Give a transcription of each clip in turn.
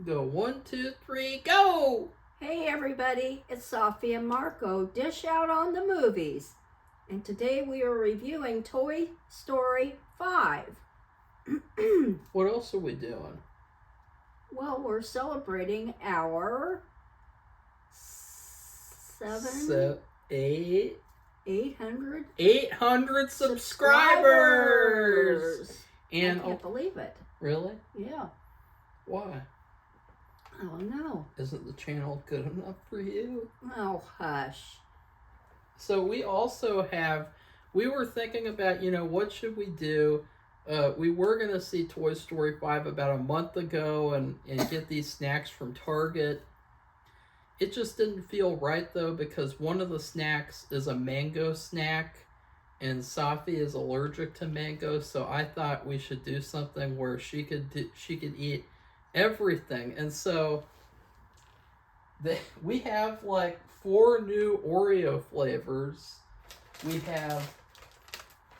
Go 1, 2, 3, go! Hey everybody, it's Sophie and Marco, Dish Out on the Movies. And today we are reviewing Toy Story 5. What else are we doing? Well, we're celebrating our 800 subscribers! And I can't believe it. Really? Yeah. Why? I don't know. Isn't the channel good enough for you? Oh, hush. So we also we were thinking about, what should we do? We were going to see Toy Story 5 about a month ago and get these snacks from Target. It just didn't feel right, though, because one of the snacks is a mango snack, and Safi is allergic to mango, so I thought we should do something where she could eat everything. And so we have like 4 new Oreo flavors. We have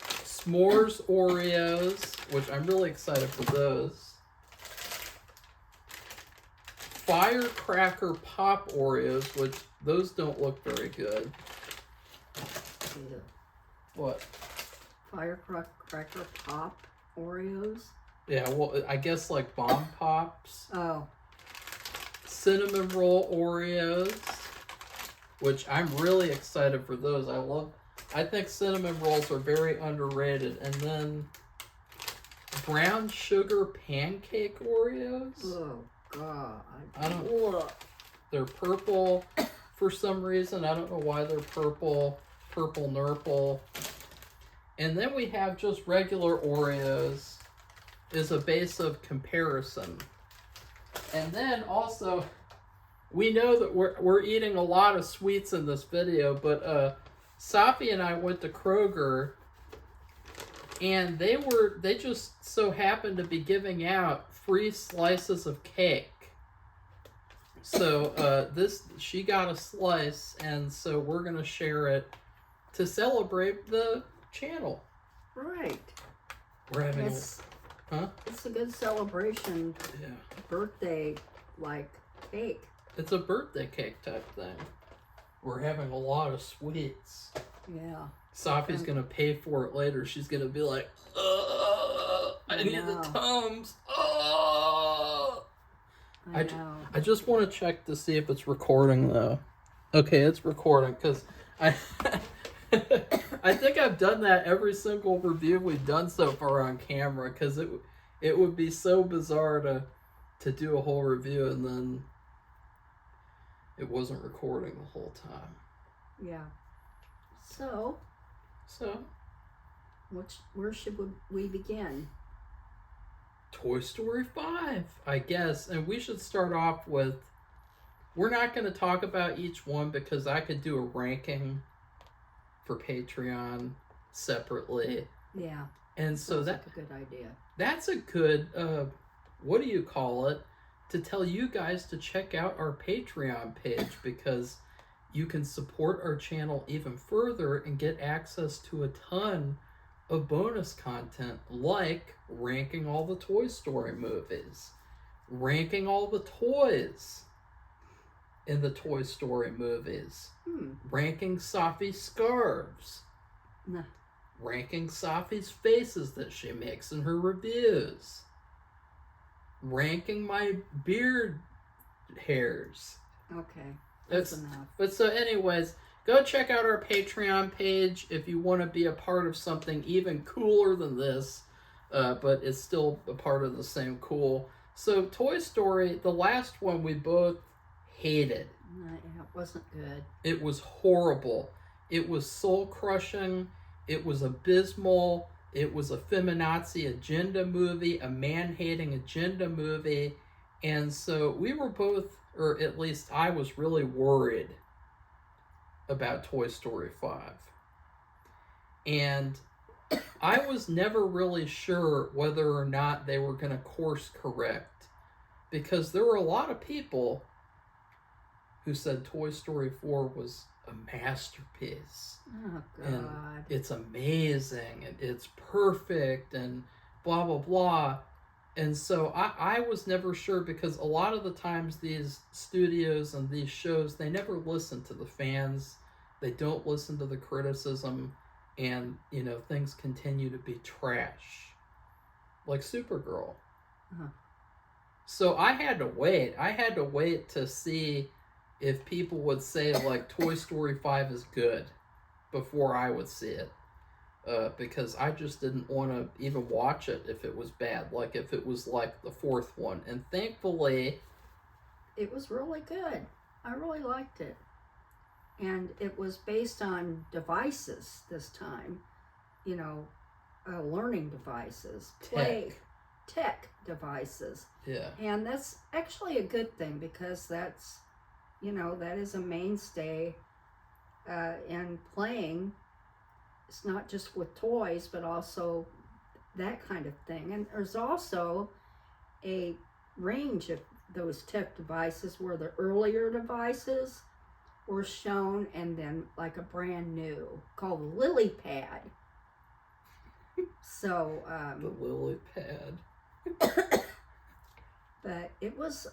s'mores Oreos, which I'm really excited for those. Firecracker Pop Oreos, which those don't look very good. Yeah. What? Firecracker Pop Oreos? Yeah, well, I guess like Bomb Pops. Oh. Cinnamon Roll Oreos, which I'm really excited for those. I think cinnamon rolls are very underrated. And then brown sugar pancake Oreos. Oh, God. They're purple for some reason. I don't know why they're purple. Purple nurple. And then we have just regular Oreos is a base of comparison. And then also, we know that we're eating a lot of sweets in this video, but Safi and I went to Kroger, and they just so happened to be giving out free slices of cake. So she got a slice, and so we're gonna share it to celebrate the channel. Right. We're having It's a good celebration. Yeah. Birthday, like, cake. It's a birthday cake type thing. We're having a lot of sweets. Yeah. Safi's going to pay for it later. She's going to be like, I need the Tums. I know. I just want to check to see if it's recording, though. Okay, it's recording, because I think I've done that every single review we've done so far on camera, because it would be so bizarre to do a whole review and then it wasn't recording the whole time. Yeah. So where should we begin? Toy Story 5, I guess. And we should start off with, we're not going to talk about each one because I could do a ranking for Patreon separately. Yeah. And so that's a good idea. That's a good, what do you call it? To tell you guys to check out our Patreon page, because you can support our channel even further and get access to a ton of bonus content, like ranking all the Toy Story movies, ranking all the toys in the Toy Story movies, ranking Safi's scarves, ranking Safi's faces that she makes in her reviews, ranking my beard hairs. Okay, that's enough. But so anyways, go check out our Patreon page if you want to be a part of something even cooler than this, but it's still a part of the same cool. So Toy Story, the last one we both hated. It wasn't good. It was horrible. It was soul-crushing. It was abysmal. It was a feminazi agenda movie, a man-hating agenda movie. And so we were both, or at least I was really worried about Toy Story 5. And I was never really sure whether or not they were going to course correct, because there were a lot of people who said Toy Story 4 was a masterpiece. Oh, God. And it's amazing, and it's perfect, and blah, blah, blah. And so I was never sure because a lot of the times these studios and these shows, they never listen to the fans. They don't listen to the criticism, and things continue to be trash. Like Supergirl. Uh-huh. So I had to wait. I had to wait to see if people would say like Toy Story 5 is good before I would see it. Because I just didn't want to even watch it if it was bad, like if it was like the fourth one. And thankfully, it was really good. I really liked it. And it was based on devices this time, learning devices, tech devices. Yeah. And that's actually a good thing because that is a mainstay in playing. It's not just with toys, but also that kind of thing. And there's also a range of those tech devices where the earlier devices were shown and then like a brand new called the Lily Pad. So the Lily Pad. But it was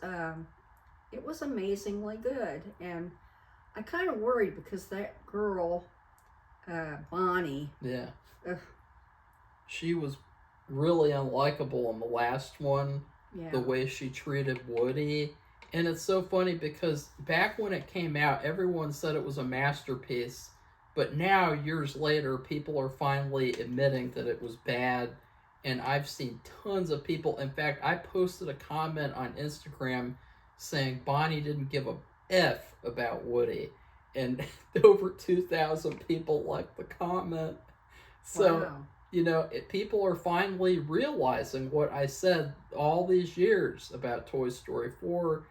amazingly good, and I kind of worried because that girl Bonnie. Yeah. She was really unlikable in the last one. Yeah. The way she treated Woody. And it's so funny because back when it came out, everyone said it was a masterpiece. But now, years later, people are finally admitting that it was bad. And I've seen tons of people. In fact, I posted a comment on Instagram saying Bonnie didn't give a F about Woody. And over 2,000 people liked the comment. So, wow. people are finally realizing what I said all these years about Toy Story 4.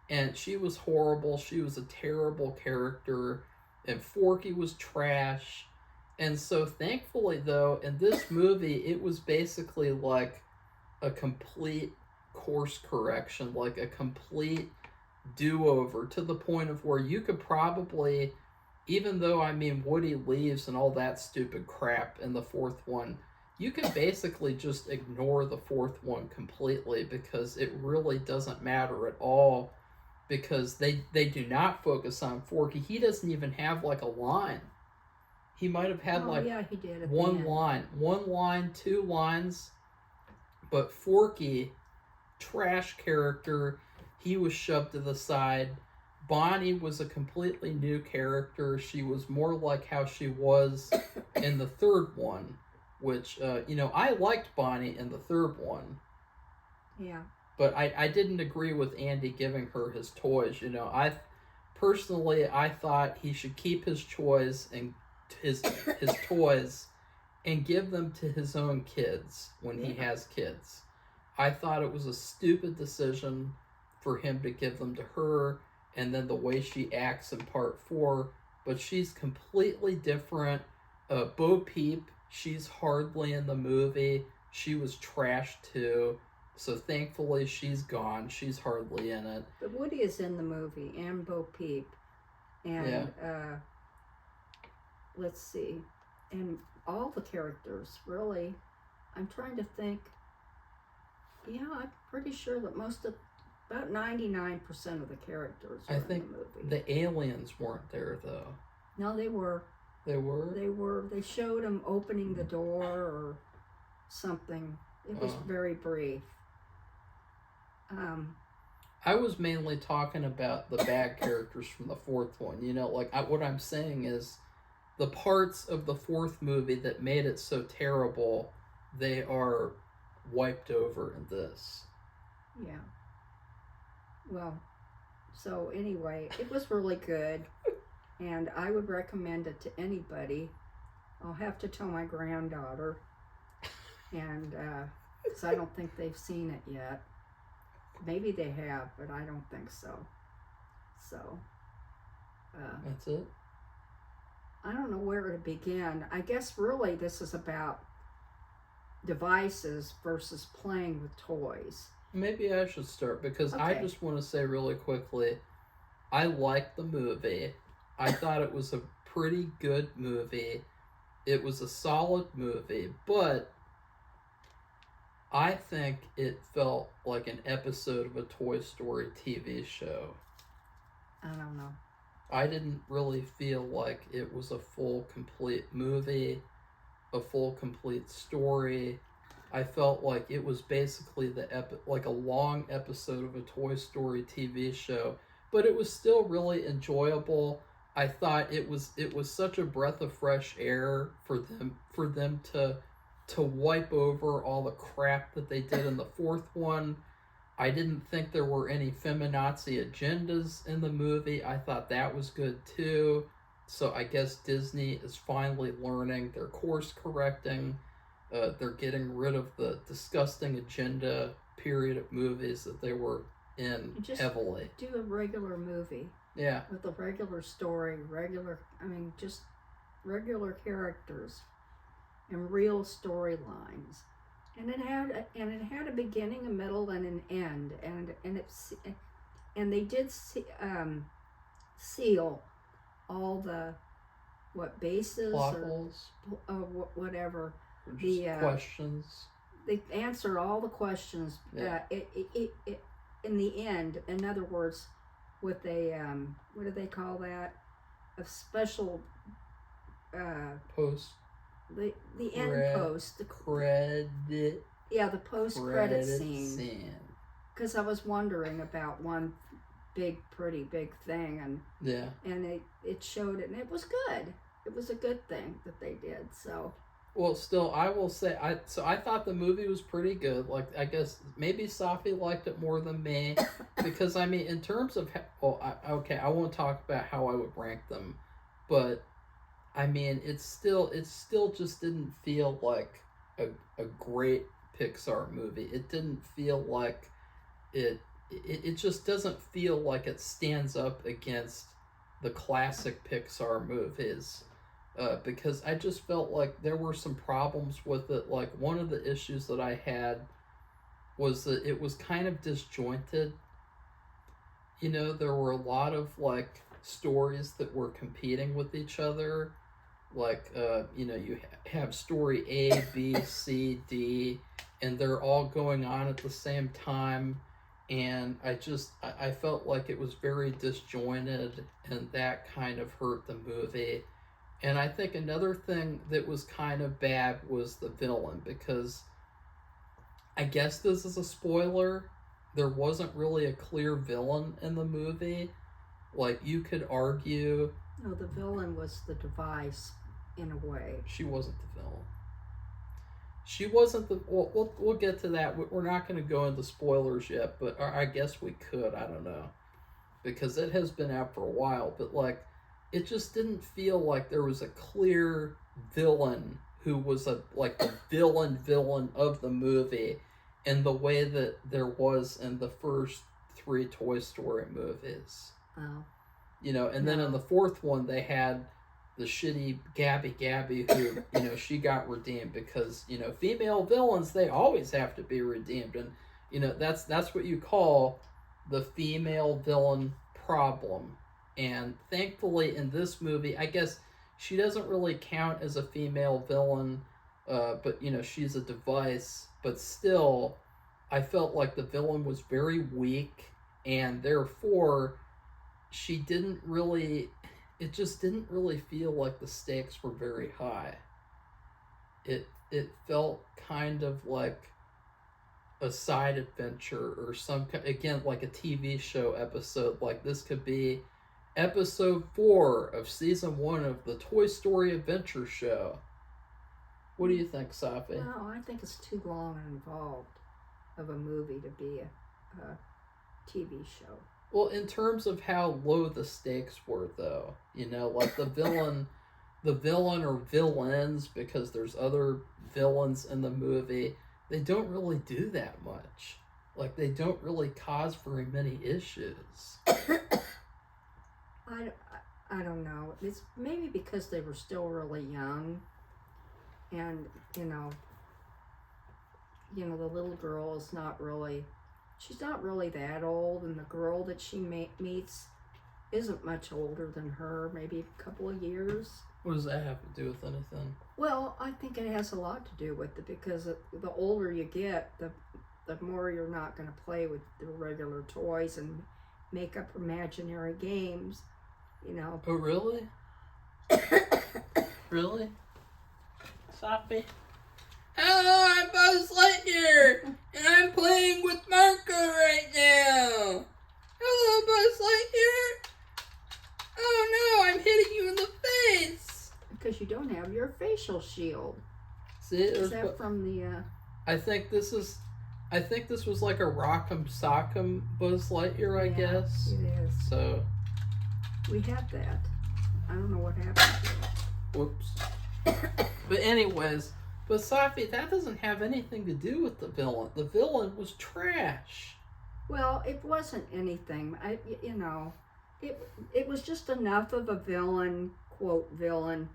And she was horrible. She was a terrible character. And Forky was trash. And so, thankfully, though, in this movie, it was basically like a complete course correction, like a complete do-over, to the point of where you could probably, even though Woody leaves and all that stupid crap in the fourth one, you can basically just ignore the fourth one completely because it really doesn't matter at all, because they do not focus on Forky. He doesn't even have like a line. He might have had he did one line, 2 lines, but Forky, trash character. He was shoved to the side. Bonnie was a completely new character. She was more like how she was in the third one, which, I liked Bonnie in the third one. Yeah. But I didn't agree with Andy giving her his toys. I thought he should keep his toys and his toys and give them to his own kids when he has kids. I thought it was a stupid decision for him to give them to her, and then the way she acts in part 4, but she's completely different. Bo Peep, she's hardly in the movie. She was trash too, so thankfully she's gone. She's hardly in it. But Woody is in the movie, and Bo Peep, and let's see, and all the characters, really. I'm trying to think. Yeah, I'm pretty sure that about 99% of the characters are in the movie. The aliens weren't there, though. No, they were. They were? They were. They showed them opening the door or something. It was very brief. I was mainly talking about the bad characters from the fourth one. What I'm saying is the parts of the fourth movie that made it so terrible, they are wiped over in this. Yeah. Well, so anyway, it was really good, and I would recommend it to anybody. I'll have to tell my granddaughter, and because I don't think they've seen it yet. Maybe they have, but I don't think so. So that's it. I don't know where to begin. I guess really this is about devices versus playing with toys. Maybe I should start because I just want to say really quickly, I liked the movie. I thought it was a pretty good movie. It was a solid movie, but I think it felt like an episode of a Toy Story TV show. I don't know. I didn't really feel like it was a full, complete movie, a full, complete story. I felt like it was basically like a long episode of a Toy Story TV show, but it was still really enjoyable. I thought it was such a breath of fresh air for them to wipe over all the crap that they did in the fourth one. I didn't think there were any feminazi agendas in the movie. I thought that was good too. So I guess Disney is finally learning. They're course correcting. They're getting rid of the disgusting agenda period of movies that they were in Just heavily. do a regular movie. Yeah. With a regular story, just regular characters and real storylines. And it had a beginning, a middle, and an end, and they did seal all the bases Plot or holes. Whatever. Or just questions. They answered all the questions. Yeah. It in the end. In other words, with a what do they call that? A special Post. The end post. The credit. Yeah, the post credit scene. Because I was wondering about one pretty big thing, and it showed it, and it was good. It was a good thing that they did. So. Well, still, I will say, I thought the movie was pretty good. Like, I guess maybe Safi liked it more than me, because I mean, in terms of, I won't talk about how I would rank them, but I mean, it still just didn't feel like a great Pixar movie. It didn't feel like it just doesn't feel like it stands up against the classic Pixar movies. Because I just felt like there were some problems with it. Like, one of the issues that I had was that it was kind of disjointed. You know, there were a lot of, like, stories that were competing with each other. Like, you have story A, B, C, D, and they're all going on at the same time. And I felt like it was very disjointed, and that kind of hurt the movie. And I think another thing that was kind of bad was the villain, because I guess this is a spoiler. There wasn't really a clear villain in the movie. Like, you could argue. No, the villain was the device, in a way. She wasn't the villain. She wasn't the. We'll get to that. We're not going to go into spoilers yet, but I guess we could. I don't know. Because it has been out for a while, but like. It just didn't feel like there was a clear villain who was the villain of the movie in the way that there was in the first 3 Toy Story movies. Oh. And then in the fourth one they had the shitty Gabby who, she got redeemed because, female villains, they always have to be redeemed. And, that's what you call the female villain problem. And thankfully in this movie, I guess she doesn't really count as a female villain, but she's a device. But still, I felt like the villain was very weak, and therefore it just didn't really feel like the stakes were very high. It felt kind of like a side adventure or again, like a TV show episode. Like, this could be Episode 4 of Season 1 of the Toy Story Adventure Show. What do you think, Safi? No, I think it's too long and involved of a movie to be a TV show. Well, in terms of how low the stakes were, though, like the villain or villains, because there's other villains in the movie, they don't really do that much. Like, they don't really cause very many issues. I don't know. It's maybe because they were still really young, and the little girl is not really. She's not really that old, and the girl that she meets isn't much older than her. Maybe a couple of years. What does that have to do with anything? Well, I think it has a lot to do with it because the older you get, the more you're not going to play with the regular toys and make up imaginary games, you know. Oh, really? Really? Sophie? Hello, I'm Buzz Lightyear, and I'm playing with Marco right now. Hello, Buzz Lightyear. Oh no, I'm hitting you in the face. Because you don't have your facial shield. See, Is that from the? I think this was like a Rock'em Sock'em Buzz Lightyear, I guess. It is. So. We had that. I don't know what happened to it. Whoops. But anyways, but Sophie, that doesn't have anything to do with the villain. The villain was trash. Well, it wasn't anything. It was just enough of a villain, quote villain,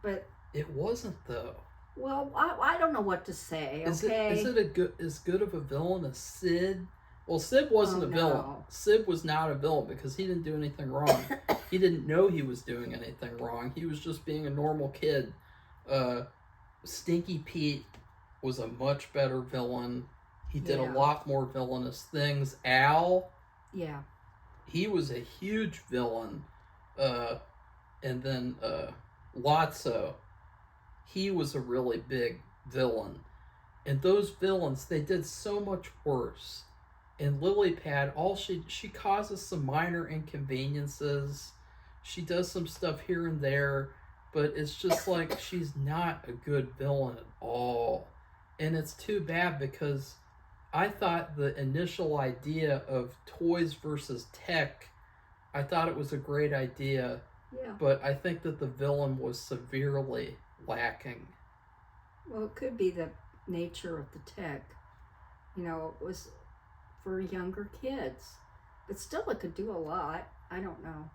but it wasn't though. Well, I don't know what to say. Okay, is it as good of a villain as Sid? Well, Sid wasn't a villain. No. Sid was not a villain because he didn't do anything wrong. He didn't know he was doing anything wrong. He was just being a normal kid. Stinky Pete was a much better villain. He did a lot more villainous things. Al, he was a huge villain. And then Lotso, he was a really big villain. And those villains, they did so much worse. And Lily Pad, she causes some minor inconveniences. She does some stuff here and there, but it's just like she's not a good villain at all. And it's too bad because I thought the initial idea of toys versus tech, I thought it was a great idea. Yeah. But I think that the villain was severely lacking. Well, it could be the nature of the tech. You know, it was for younger kids, but still it could do a lot. I don't know.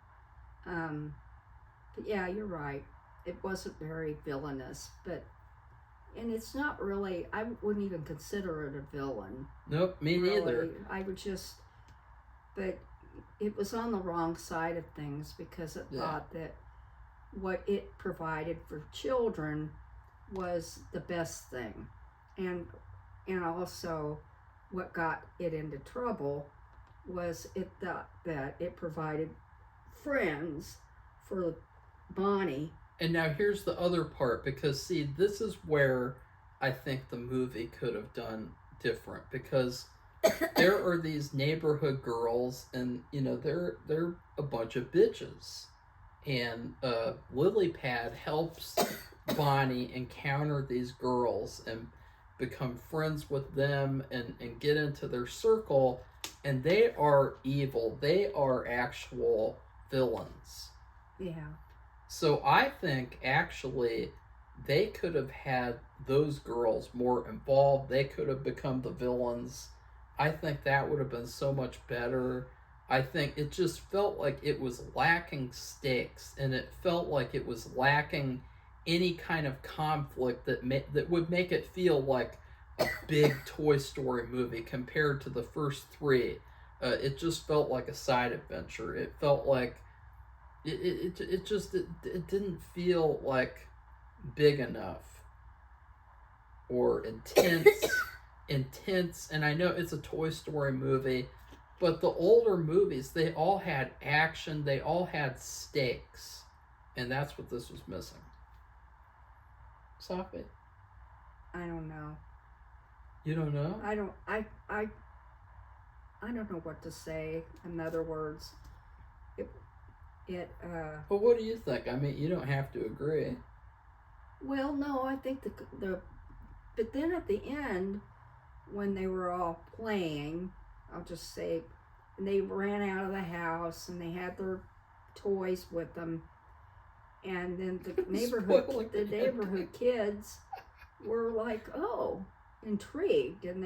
But yeah, you're right. It wasn't very villainous, and it's not really, I wouldn't even consider it a villain. Nope, me neither. I would just, but it was on the wrong side of things because it thought that what it provided for children was the best thing. And also what got it into trouble was it thought that it provided friends for Bonnie. And now here's the other part, because see, this is where I think the movie could have done different, because there are these neighborhood girls, and you know they're a bunch of bitches, and Lily Pad helps Bonnie encounter these girls and become friends with them and get into their circle, and they are evil. They are actual villains. Yeah. So I think actually they could have had those girls more involved. They could have become the villains. I think that would have been so much better. I think it just felt like it was lacking stakes, and it felt like it was lacking any kind of conflict that would make it feel like a big Toy Story movie compared to the first three. It just felt like a side adventure. It felt like it didn't feel like big enough or intense. And I know it's a Toy Story movie, but the older movies, they all had action, they all had stakes, and that's what this was missing. Sophie? I don't know. You don't know? I don't know what to say. In other words, Well, what do you think? I mean, you don't have to agree. Well, no, I think but then at the end, when they were all playing, I'll just say, they ran out of the house and they had their toys with them, and then the neighborhood kids were like, oh, intrigued, and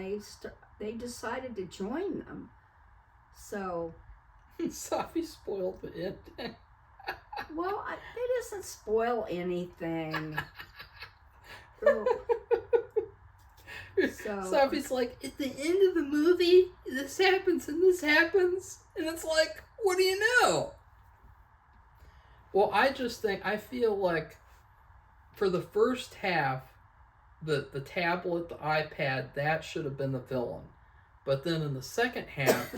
they decided to join them. So Sophie spoiled the ending. Well, it doesn't spoil anything. So Sophie's like, at the end of the movie, this happens and this happens, and it's like, what do you know? Well, I feel like for the first half, the tablet, the iPad, that should have been the villain. But then in the second half,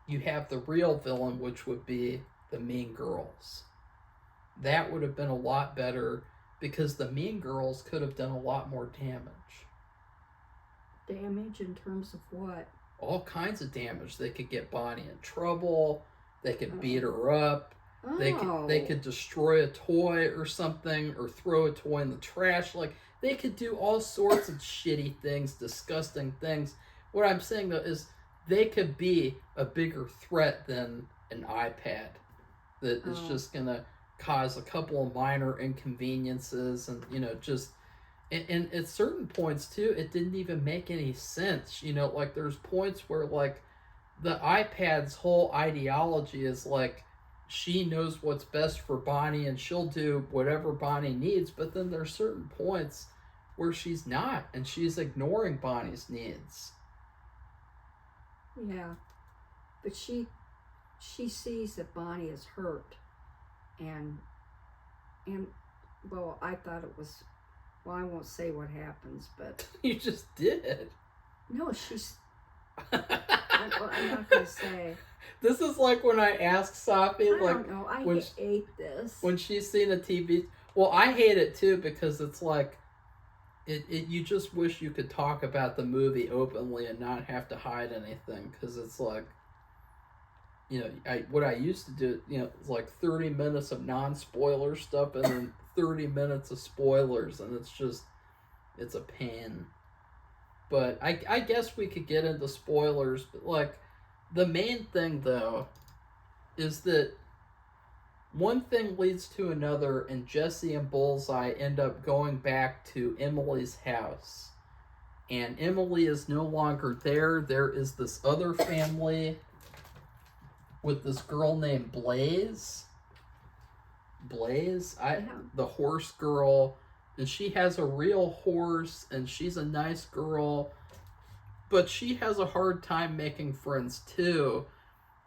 you have the real villain, which would be the Mean Girls. That would have been a lot better because the Mean Girls could have done a lot more damage. Damage in terms of what? All kinds of damage. They could get Bonnie in trouble. They could beat her up. They could destroy a toy or something, or throw a toy in the trash. Like, they could do all sorts of shitty things, disgusting things. What I'm saying though is they could be a bigger threat than an iPad that is just gonna cause a couple of minor inconveniences, and just and at certain points too, it didn't even make any sense. Like, there's points where, like, the iPad's whole ideology is like, she knows what's best for Bonnie and she'll do whatever Bonnie needs, but then there's certain points where she's not, and she's ignoring Bonnie's needs. Yeah, but she sees that Bonnie is hurt, and well, I thought it was, well, I won't say what happens, but You just did. no, I'm not gonna say. This is like when I asked Sophie, I like, don't know. I when hate this. when she's seen a TV. Well, I hate it too because it's like, you just wish you could talk about the movie openly and not have to hide anything, because it's like, what I used to do, it's like 30 minutes of non-spoiler stuff and then 30 minutes of spoilers, and it's a pain. But I guess we could get into spoilers, but, like, the main thing though is that one thing leads to another, and Jesse and Bullseye end up going back to Emily's house. And Emily is no longer there. There is this other family with this girl named Blaze. The horse girl. And she has a real horse, and she's a nice girl. But she has a hard time making friends too.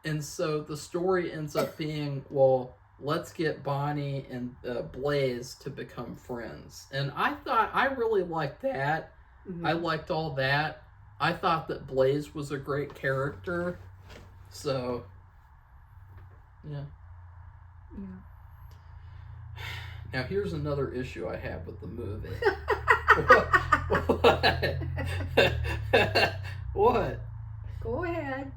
And so the story ends up being, well, let's get Bonnie and Blaze to become friends. And I really liked that. Mm-hmm. I liked all that. I thought that Blaze was a great character. So, yeah. Now, here's another issue I have with the movie. What? What? Go ahead.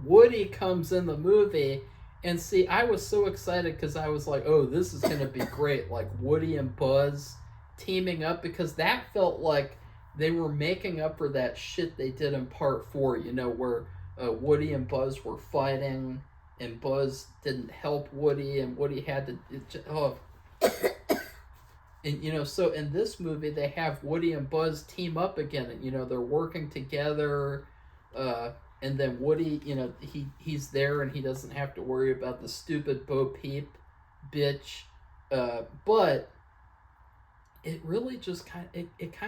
Woody comes in the movie, and see, I was so excited because I was like, oh, this is going to be great. Like, Woody and Buzz teaming up, because that felt like they were making up for that shit they did in part 4, where Woody and Buzz were fighting, and Buzz didn't help Woody, and Woody had to... And, so in this movie, they have Woody and Buzz team up again, and, they're working together, and then Woody, he's there, and he doesn't have to worry about the stupid Bo Peep bitch, but it really just kind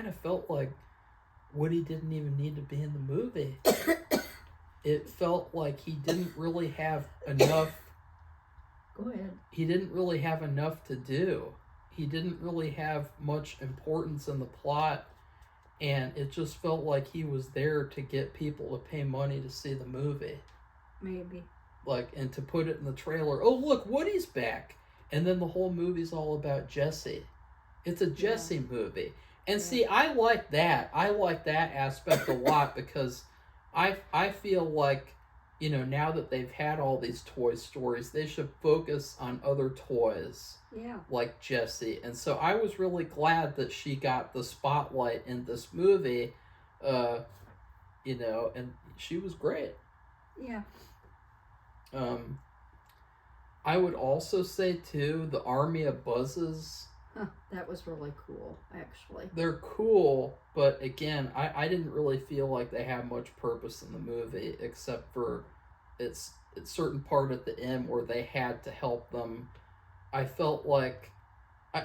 of felt like Woody didn't even need to be in the movie. It felt like he didn't really have enough. Go ahead. He didn't really have enough to do. He didn't really have much importance in the plot, and it just felt like he was there to get people to pay money to see the movie. Maybe. Like, and to put it in the trailer, oh, look, Woody's back. And then the whole movie's all about Jesse. It's a Jesse movie. And see, I like that. I like that aspect a lot, because I feel like, now that they've had all these Toy Stories, they should focus on other toys. Yeah. Like Jessie. And so I was really glad that she got the spotlight in this movie, and she was great. Yeah. I would also say, too, the Army of Buzzes. That was really cool, actually. They're cool, but again, I didn't really feel like they had much purpose in the movie, except for it's a certain part at the end where they had to help them. I felt like,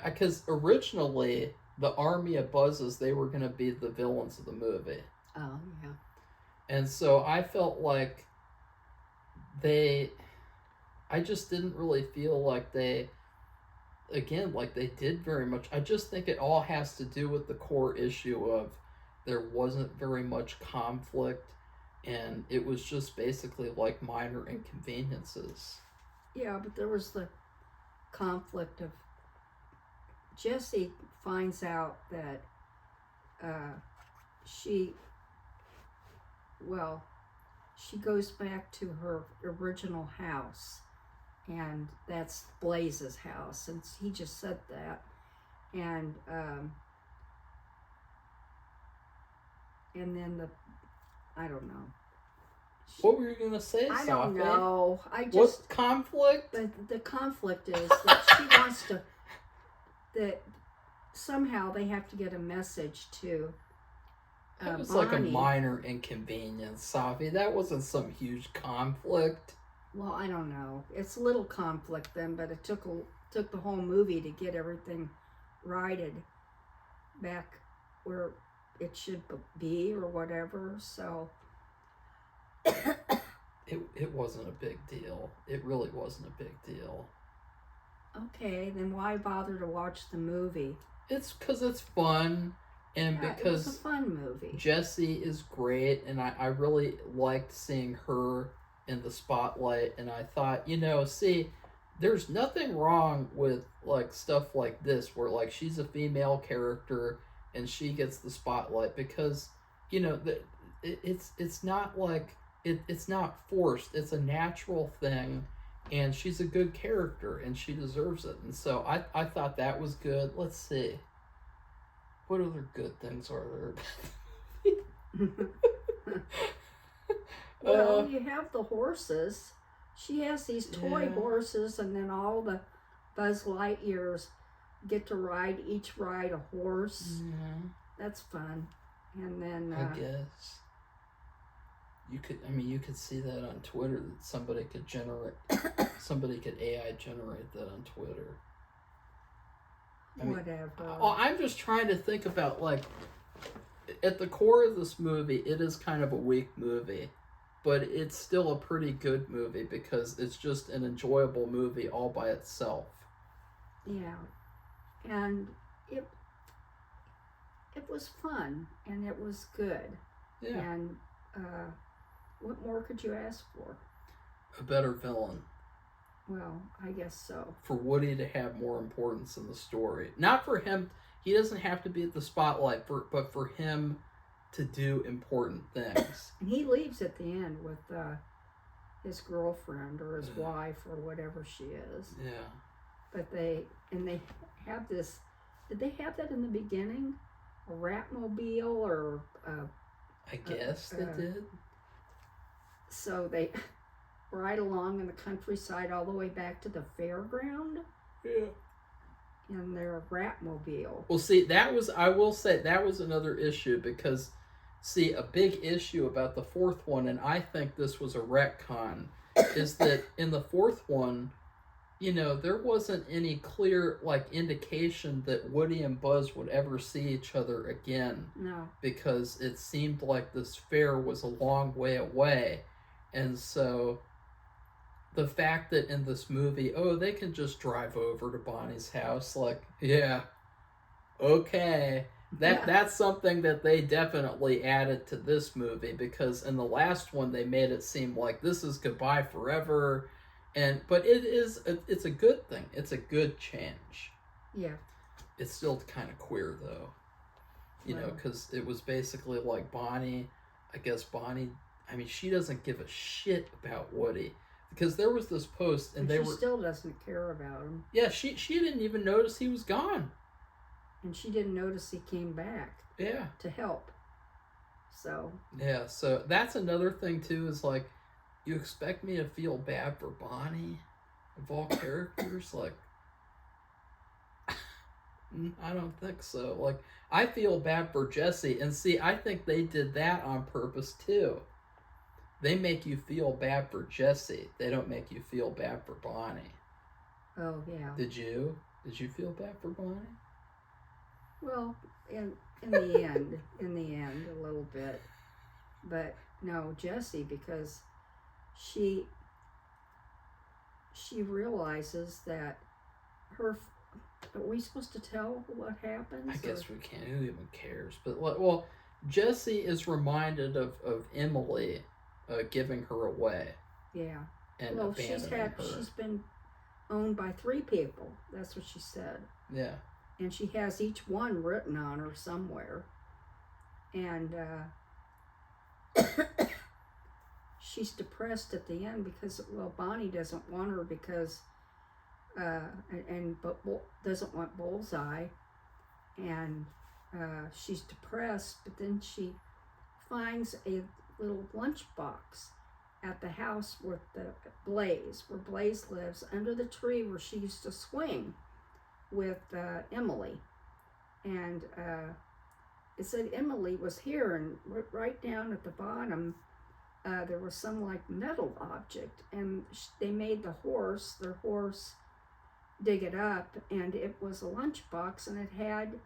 because originally the Army of Buzzes, they were going to be the villains of the movie. Oh, yeah. And so I felt like I just didn't really feel like they, again, like they did very much. I just think it all has to do with the core issue of there wasn't very much conflict, and it was just basically like minor inconveniences. Yeah, but there was the conflict of Jesse finds out that she, well, she goes back to her original house, and that's Blaze's house, and he just said that, and then I don't know. What were you gonna say, I Safi? don't know. I just what conflict? the conflict is that she wants to, that somehow they have to get a message to It was Bonnie. like a minor inconvenience, Safi. That wasn't some huge conflict. Well, I don't know. It's a little conflict then, but it took the whole movie to get everything righted back where it should be or whatever. So it wasn't a big deal. It really wasn't a big deal. okay, then why bother to watch the movie? It's because it's fun, and Yeah, because it was a fun movie. Jessie is great, and I really liked seeing her in the spotlight. And I thought, see, there's nothing wrong with like stuff like this where like she's a female character and she gets the spotlight, because it's not like it's not forced. It's a natural thing, and she's a good character and she deserves it. And so I thought that was good. Let's see. What other good things are there? Well, you have the horses. She has these toy Yeah. horses, and then all the Buzz Lightyears get to ride a horse. Yeah, That's fun. And then I guess you could see that on Twitter, that somebody could AI generate that on Twitter. whatever. I'm just trying to think about, like, at the core of this movie, it is kind of a weak movie, but it's still a pretty good movie because it's just an enjoyable movie all by itself. Yeah, and it was fun and it was good. Yeah. And what more could you ask for? A better villain. Well, I guess so. For Woody to have more importance in the story. Not for him, he doesn't have to be at the spotlight, but for him to do important things. And he leaves at the end with his girlfriend or his wife or whatever she is. Yeah. But they have this. Did they have that in the beginning? A Ratmobile or? I guess they did. So they ride along in the countryside all the way back to the fairground. Yeah. In their Ratmobile. Well, see, I will say, that was another issue because, see, a big issue about the fourth one, and I think this was a retcon, is that in the fourth one, there wasn't any clear, like, indication that Woody and Buzz would ever see each other again. No. Because it seemed like this fair was a long way away. And so the fact that in this movie, they can just drive over to Bonnie's house, like, yeah, okay. That's something that they definitely added to this movie, because in the last one they made it seem like this is goodbye forever, but it's a good thing. It's a good change. Yeah. It's still kind of queer though, because it was basically like Bonnie. I guess Bonnie. I mean, she doesn't give a shit about Woody. Because there was this post, and she still doesn't care about him. Yeah, she didn't even notice he was gone. And she didn't notice he came back. Yeah. To help. So. Yeah, so that's another thing too, is like, you expect me to feel bad for Bonnie, of all characters? Like, I don't think so. Like, I feel bad for Jessie, and see, I think they did that on purpose too. They make you feel bad for Jessie. They don't make you feel bad for Bonnie. Oh, yeah. Did you? Did you feel bad for Bonnie? Well, in the end, a little bit. But no, Jessie, because she she realizes that her. Are we supposed to tell what happens? I guess we can't. Who even cares? But well, Jesse is reminded of Emily giving her away. Yeah. And well, abandoning her. She's been owned by 3 people. That's what she said. Yeah. And she has each one written on her somewhere. And she's depressed at the end because, well, Bonnie doesn't want her because, but doesn't want Bullseye. And she's depressed, but then she finds a little lunchbox at the house with where Blaze lives, under the tree where she used to swing with Emily. And it said Emily was here, and right down at the bottom there was some like metal object, and they made their horse dig it up, and it was a lunchbox, and it had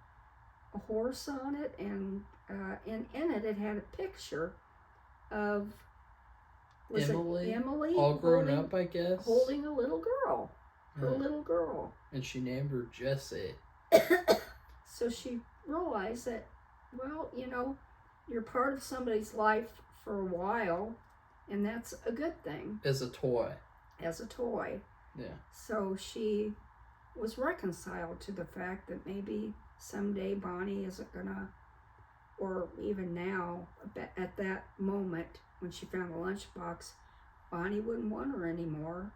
a horse on it, and in it had a picture of Emily all grown up, I guess, holding a little girl, her little girl, and she named her Jessie. So she realized that, well, you're part of somebody's life for a while, and that's a good thing. As a toy. Yeah. So she was reconciled to the fact that maybe someday Bonnie isn't gonna, or even now, at that moment when she found the lunchbox, Bonnie wouldn't want her anymore,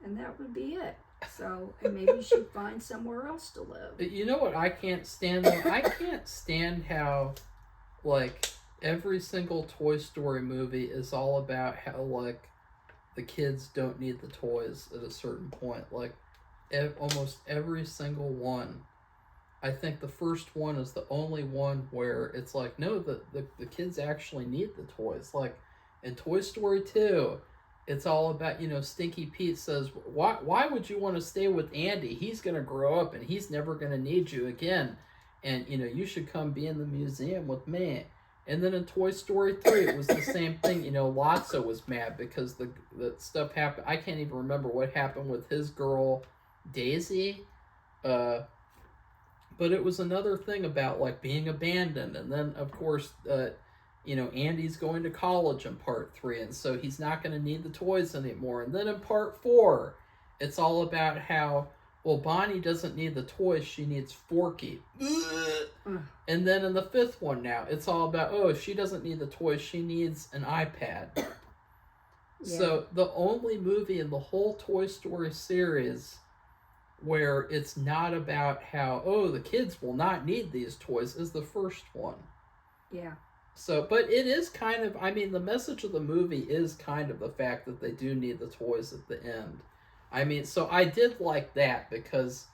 and that would be it. So, and maybe she'd find somewhere else to live. You know what I can't stand, though? I can't stand how, like, every single Toy Story movie is all about how, like, the kids don't need the toys at a certain point. Like, almost every single one. I think the first one is the only one where it's like, no, the kids actually need the toys. Like, in Toy Story 2, it's all about, Stinky Pete says, why would you want to stay with Andy? He's going to grow up and he's never going to need you again. And, you should come be in the museum with me. And then in Toy Story 3, it was the same thing. Lotso was mad because the stuff happened. I can't even remember what happened with his girl, Daisy. But it was another thing about, like, being abandoned. And then, of course, Andy's going to college in part 3, and so he's not going to need the toys anymore. And then in part 4, it's all about how, well, Bonnie doesn't need the toys, she needs Forky. And then in the 5th one now, it's all about, oh, she doesn't need the toys, she needs an iPad. Yeah. So the only movie in the whole Toy Story series where it's not about how, oh, the kids will not need these toys is the first one. Yeah. So, but it is kind of, the message of the movie is kind of the fact that they do need the toys at the end. So I did like that because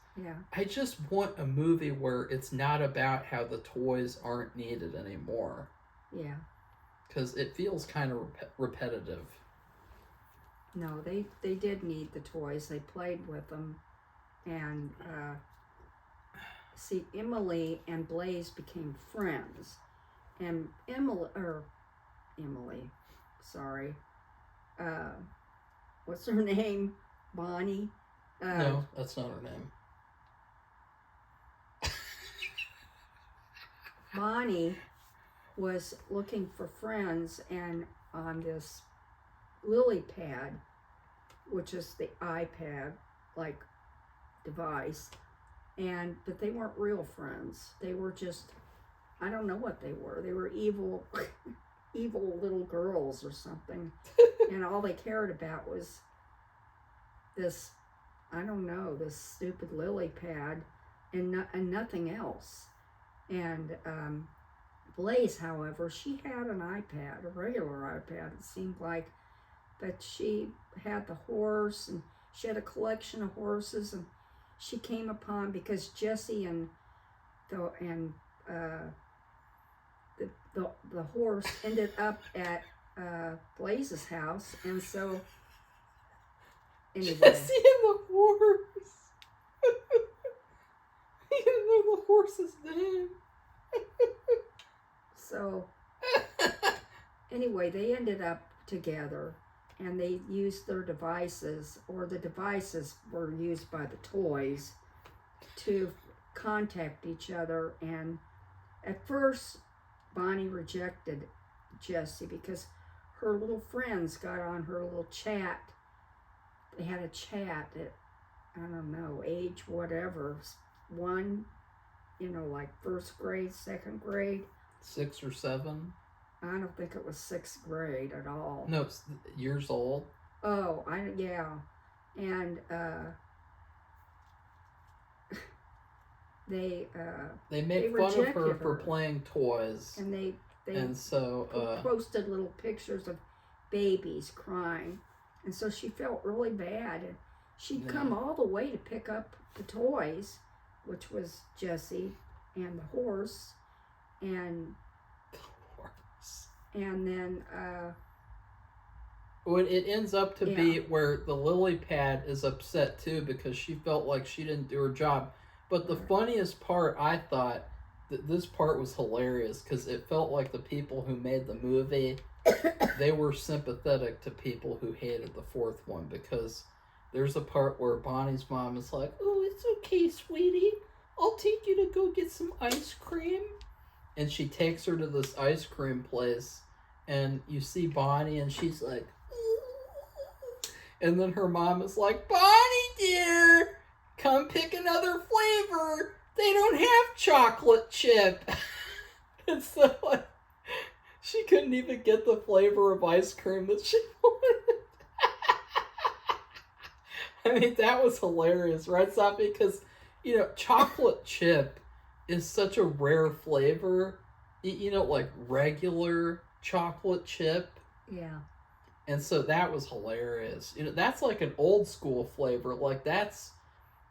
I just want a movie where it's not about how the toys aren't needed anymore. Yeah. Because it feels kind of repetitive. No, they did need the toys. They played with them. And, see, Emily and Blaze became friends. And Emily, what's her name? Bonnie? No, that's not her name. Bonnie was looking for friends, and on this lily pad, which is the iPad, like, device, but they weren't real friends. They were just, I don't know what they were. They were evil little girls or something. And all they cared about was this, I don't know, this stupid lily pad and nothing else. And Blaze, however, she had an iPad, a regular iPad, it seemed like, but she had the horse, and she had a collection of horses, and she came upon, because Jessie and the horse ended up at Blaze's house, and so anyway. Jessie and the horse. You didn't know the horse's name. So anyway, they ended up together, and they used their devices, or the devices were used by the toys to contact each other. And at first, Bonnie rejected Jessie because her little friends got on her little chat. They had a chat at, I don't know, age whatever, one, like first grade, second grade. 6 or 7. I don't think it was sixth grade at all. No, it's years old. Oh, yeah, and they make fun of her for playing toys, and they and so posted little pictures of babies crying, and so she felt really bad, and she'd come all the way to pick up the toys, which was Jessie and the horse, and then when it ends up to be where the lily pad is upset too because she felt like she didn't do her job. But the funniest part, I thought that this part was hilarious because it felt like the people who made the movie, they were sympathetic to people who hated the fourth one, because there's a part where Bonnie's mom is like, "Oh, it's okay, sweetie. I'll take you to go get some ice cream." And she takes her to this ice cream place, and you see Bonnie, and she's like, and then her mom is like, "Bonnie, dear, come pick another flavor. They don't have chocolate chip." And so, like, she couldn't even get the flavor of ice cream that she wanted. I mean, that was hilarious, right, Sophie? Because, chocolate chip is such a rare flavor. Like regular chocolate chip. Yeah. And so that was hilarious. That's like an old school flavor. Like, that's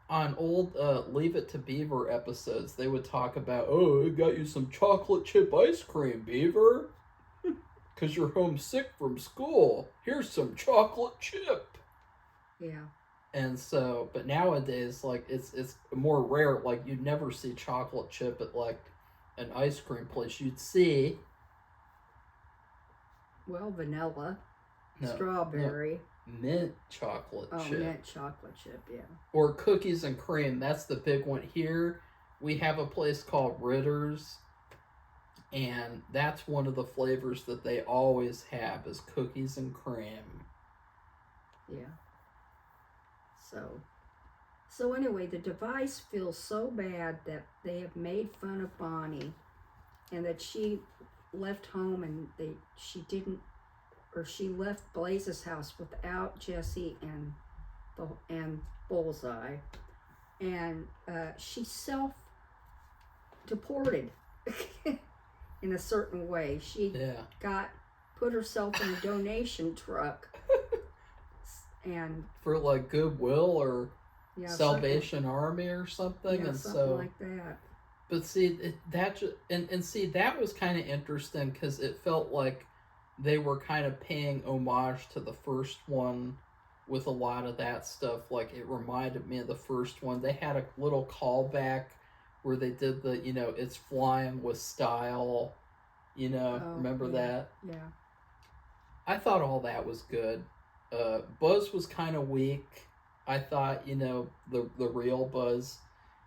on old Leave It to Beaver episodes. They would talk about, "Oh, I got you some chocolate chip ice cream, Beaver. Because you're homesick from school. Here's some chocolate chip." Yeah. And so, but nowadays, like, it's more rare. Like, you'd never see chocolate chip at, like, an ice cream place. You'd see... Well, vanilla. Strawberry. No, mint chocolate chip. Oh, mint chocolate chip, yeah. Or cookies and cream. That's the big one. Here, we have a place called Ritter's, and that's one of the flavors that they always have is cookies and cream. Yeah. So anyway, the device feels so bad that they have made fun of Bonnie, and that she left home and she left Blaze's house without Jessie and Bullseye, and she self-deported in a certain way. She put herself in a donation truck, and for like Goodwill or Salvation Army or something, and something like that. But see, that was kind of interesting because it felt like they were kind of paying homage to the first one with a lot of that stuff. Like, it reminded me of the first one. They had a little callback where they did the, it's flying with style, remember that? Yeah. I thought all that was good. Buzz was kind of weak. I thought, the real Buzz,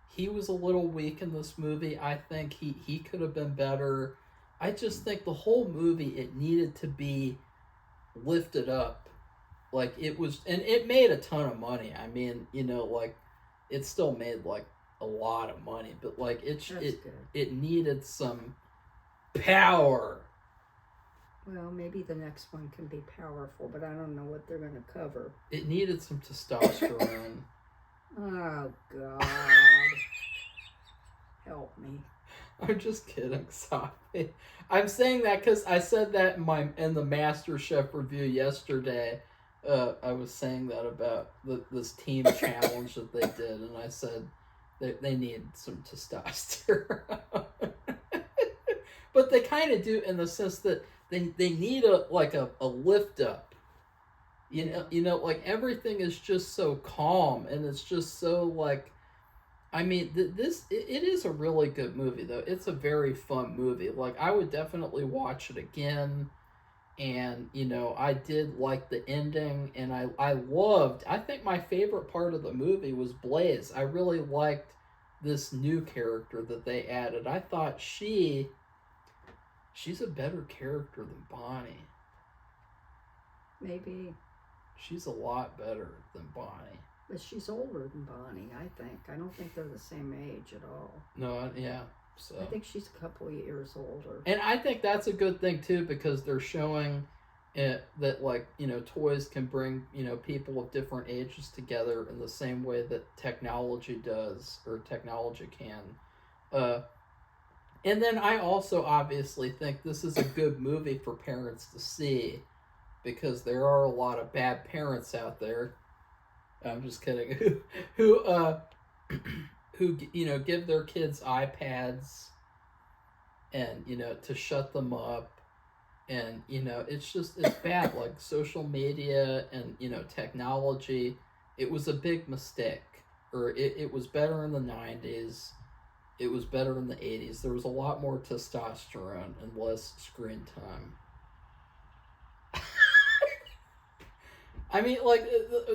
he was a little weak in this movie. I think he could have been better. I just think the whole movie, it needed to be lifted up. Like, it was, and it made a ton of money. I mean, like, it still made, like, a lot of money, but, like, it needed some power. Well, maybe the next one can be powerful, but I don't know what they're going to cover. It needed some testosterone. Oh, God. Help me. I'm just kidding, sorry. I'm saying that because I said that in the MasterChef review yesterday. I was saying that about this team challenge that they did, and I said they need some testosterone. But they kind of do, in the sense that they need a lift up. Like, everything is just so calm, and it's just so, like, I mean, it is a really good movie, though. It's a very fun movie. Like, I would definitely watch it again. And I did like the ending, and I think my favorite part of the movie was Blaze. I really liked this new character that they added. I thought she's a better character than Bonnie. Maybe. She's a lot better than Bonnie. But she's older than Bonnie, I think. I don't think they're the same age at all. No, yeah. So I think she's a couple of years older. And I think that's a good thing too, because they're showing it that, like, toys can bring, people of different ages together in the same way that technology does, or technology can. And then I also obviously think this is a good movie for parents to see, because there are a lot of bad parents out there. I'm just kidding. Who give their kids iPads and to shut them up, and it's bad. Like, social media and technology, it was a big mistake. Or it was better in the 90s, it was better in the 80s. There was a lot more testosterone and less screen time. I mean, like,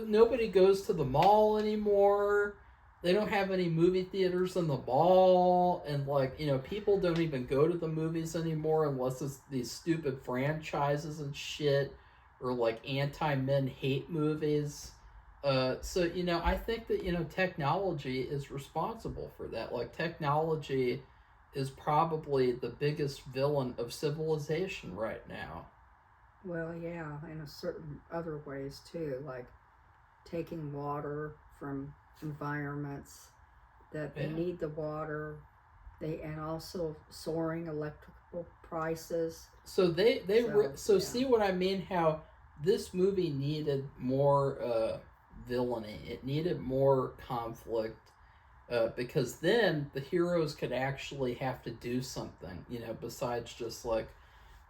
nobody goes to the mall anymore. They don't have any movie theaters in the mall. And, like, people don't even go to the movies anymore unless it's these stupid franchises and shit. Or, like, anti-men hate movies. So, I think that, technology is responsible for that. Like, technology is probably the biggest villain of civilization right now. Well, yeah, in a certain other ways too, like taking water from environments that they need the water, and also soaring electrical prices. So see what I mean? How this movie needed more villainy. It needed more conflict, because then the heroes could actually have to do something, besides just like,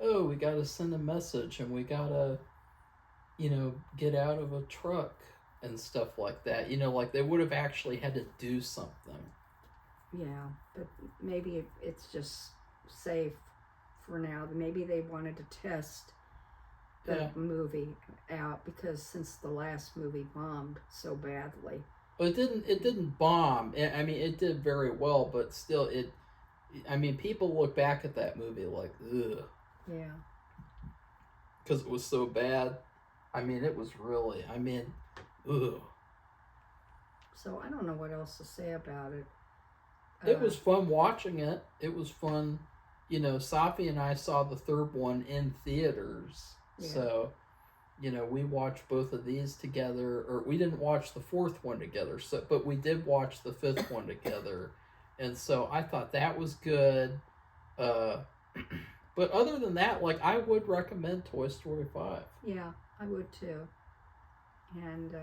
oh, we got to send a message, and we got to, get out of a truck and stuff like that. Like, they would have actually had to do something. Yeah, but maybe it's just safe for now. Maybe they wanted to test the movie out, because since the last movie bombed so badly. Well, it didn't bomb. I mean, it did very well, but still, people look back at that movie like, ugh. Yeah. Because it was so bad. I mean, it was really, ugh. So I don't know what else to say about it. It was fun watching it. It was fun. Safi and I saw the third one in theaters. Yeah. So, we watched both of these together. Or we didn't watch the fourth one together, but we did watch the fifth one together. And so I thought that was good. But other than that, like, I would recommend Toy Story 5. Yeah, I would too. And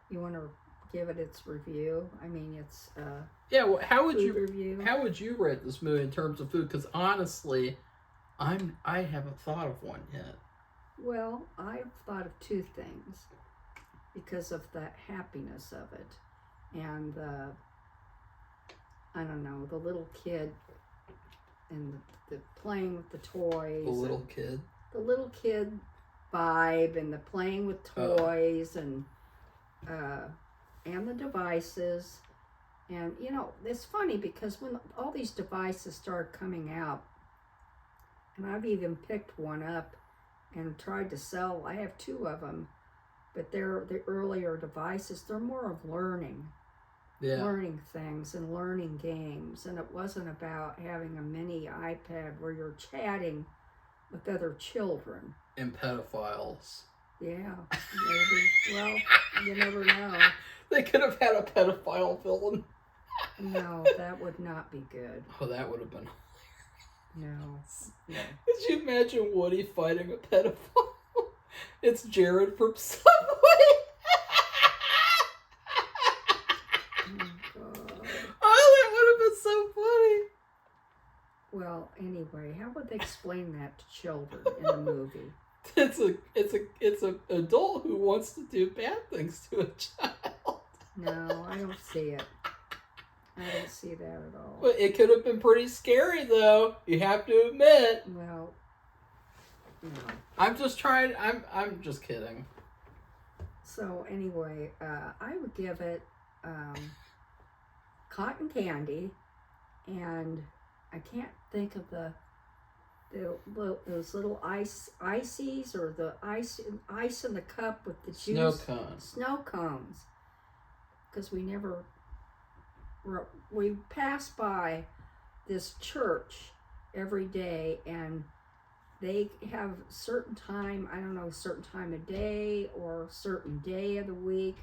you want to give it its review? I mean, it's yeah. Well, how would you rate this movie in terms of food? Because honestly, I haven't thought of one yet. Well, I've thought of two things because of the happiness of it, and I don't know, the little kid and the playing with the toys. The little kid? The little kid vibe, and the playing with toys, and the devices. And, it's funny because when all these devices started coming out, and I've even picked one up and tried to sell, I have two of them, but they're the earlier devices. They're more of learning. Yeah. Learning things and learning games, and it wasn't about having a mini iPad where you're chatting with other children. And pedophiles. Yeah, maybe. Well, you never know. They could have had a pedophile villain. No, that would not be good. Oh, that would have been hilarious. No. Could you imagine Woody fighting a pedophile? It's Jared from Subway. So funny. Well, anyway, how would they explain that to children in a movie? It's a adult who wants to do bad things to a child. No, I don't see it. I didn't see that at all. But it could have been pretty scary, though. You have to admit. Well, no. I'm just trying. I'm just kidding. So anyway, I would give it cotton candy, and I can't think of those little ices or the ice in the cup with the juice. Snow cones. Because we pass by this church every day, and they have certain time, I don't know, certain time of day or certain day of the week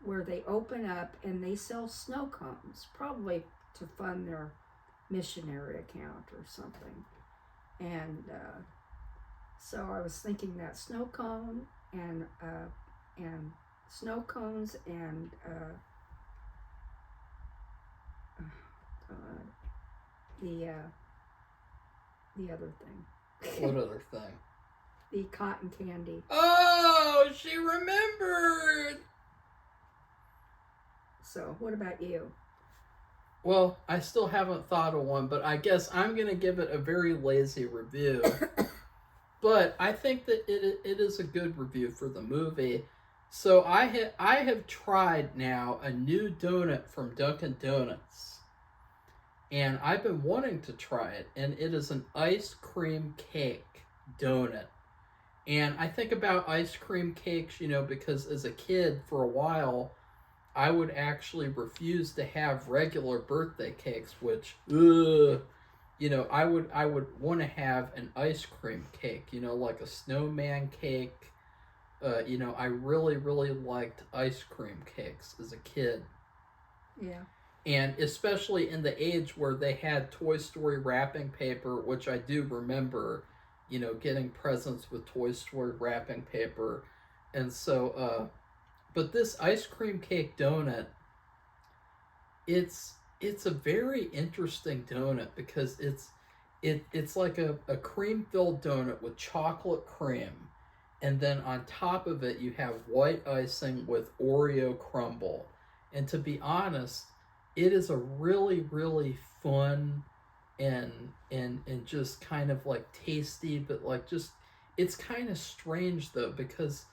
where they open up and they sell snow cones, probably to fund their missionary account or something. And so I was thinking that snow cone and snow cones and the other thing. What other thing? The cotton candy. Oh, she remembered. So, what about you? Well, I still haven't thought of one, but I guess I'm going to give it a very lazy review. But I think that it is a good review for the movie. So I have tried now a new donut from Dunkin' Donuts. And I've been wanting to try it, and it is an ice cream cake donut. And I think about ice cream cakes, because as a kid, for a while, I would actually refuse to have regular birthday cakes, which, I would want to have an ice cream cake, like a snowman cake. I really, really liked ice cream cakes as a kid. Yeah. And especially in the age where they had Toy Story wrapping paper, which I do remember, getting presents with Toy Story wrapping paper. And so, but this ice cream cake donut, it's a very interesting donut because it's like a cream filled donut with chocolate cream, and then on top of it you have white icing with Oreo crumble. And to be honest, it is a really, really fun and just kind of like tasty, but like just it's kind of strange though, because